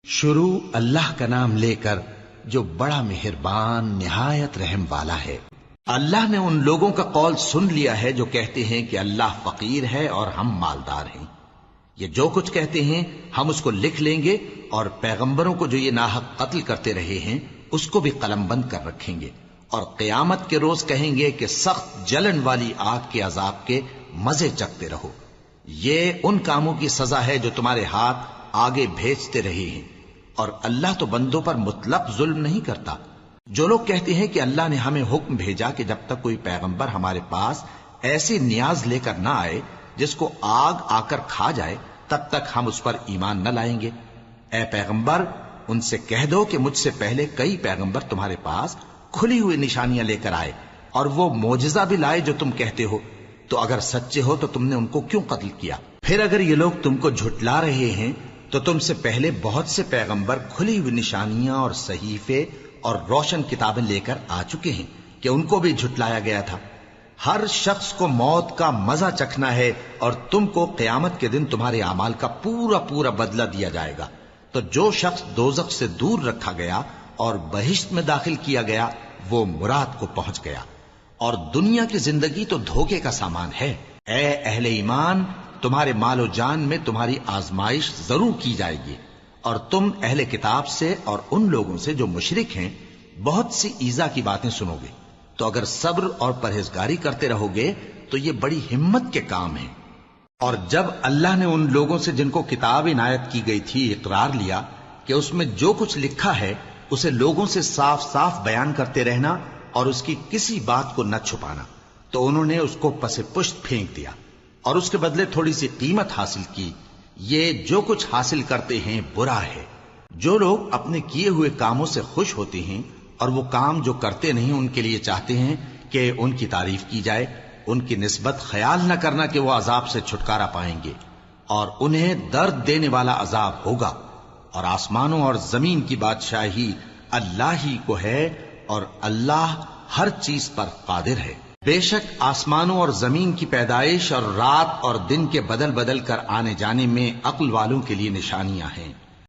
شروع اللہ کا نام لے کر جو بڑا مہربان نہایت رحم والا ہے۔ اللہ نے ان لوگوں کا قول سن لیا ہے جو کہتے ہیں کہ اللہ فقیر ہے اور ہم مالدار ہیں۔ یہ جو کچھ کہتے ہیں ہم اس کو لکھ لیں گے، اور پیغمبروں کو جو یہ ناحق قتل کرتے رہے ہیں اس کو بھی قلم بند کر رکھیں گے، اور قیامت کے روز کہیں گے کہ سخت جلن والی آگ کے عذاب کے مزے چکھتے رہو۔ یہ ان کاموں کی سزا ہے جو تمہارے ہاتھ آگے بھیجتے رہے ہیں، اور اللہ تو بندوں پر مطلق ظلم نہیں کرتا۔ جو لوگ کہتے ہیں کہ اللہ نے ہمیں حکم بھیجا کہ جب تک کوئی پیغمبر ہمارے پاس ایسی نیاز لے کر نہ آئے جس کو آگ آ کر کھا جائے تب تک ہم اس پر ایمان نہ لائیں گے، اے پیغمبر ان سے کہہ دو کہ مجھ سے پہلے کئی پیغمبر تمہارے پاس کھلی ہوئی نشانیاں لے کر آئے اور وہ معجزہ بھی لائے جو تم کہتے ہو، تو اگر سچے ہو تو تم نے ان کو کیوں قتل کیا؟ پھر اگر یہ لوگ تم کو جھٹلا رہے ہیں تو تم سے پہلے بہت سے پیغمبر کھلی ہوئی نشانیاں اور صحیفے اور روشن کتابیں لے کر آ چکے ہیں کہ ان کو بھی جھٹلایا گیا تھا۔ ہر شخص کو موت کا مزہ چکھنا ہے، اور تم کو قیامت کے دن تمہارے اعمال کا پورا پورا بدلہ دیا جائے گا۔ تو جو شخص دوزخ سے دور رکھا گیا اور بہشت میں داخل کیا گیا وہ مراد کو پہنچ گیا، اور دنیا کی زندگی تو دھوکے کا سامان ہے۔ اے اہل ایمان، تمہارے مال و جان میں تمہاری آزمائش ضرور کی جائے گی، اور تم اہل کتاب سے اور ان لوگوں سے جو مشرک ہیں بہت سی ایذا کی باتیں سنو گے، تو اگر صبر اور پرہیزگاری کرتے رہو گے تو یہ بڑی ہمت کے کام ہیں۔ اور جب اللہ نے ان لوگوں سے جن کو کتاب عنایت کی گئی تھی اقرار لیا کہ اس میں جو کچھ لکھا ہے اسے لوگوں سے صاف صاف بیان کرتے رہنا اور اس کی کسی بات کو نہ چھپانا، تو انہوں نے اس کو پس پشت پھینک دیا اور اس کے بدلے تھوڑی سی قیمت حاصل کی۔ یہ جو کچھ حاصل کرتے ہیں برا ہے۔ جو لوگ اپنے کیے ہوئے کاموں سے خوش ہوتے ہیں اور وہ کام جو کرتے نہیں ان کے لیے چاہتے ہیں کہ ان کی تعریف کی جائے، ان کی نسبت خیال نہ کرنا کہ وہ عذاب سے چھٹکارا پائیں گے، اور انہیں درد دینے والا عذاب ہوگا۔ اور آسمانوں اور زمین کی بادشاہی اللہ ہی کو ہے، اور اللہ ہر چیز پر قادر ہے۔ بے شک آسمانوں اور زمین کی پیدائش اور رات اور دن کے بدل بدل کر آنے جانے میں عقل والوں کے لیے نشانیاں ہیں۔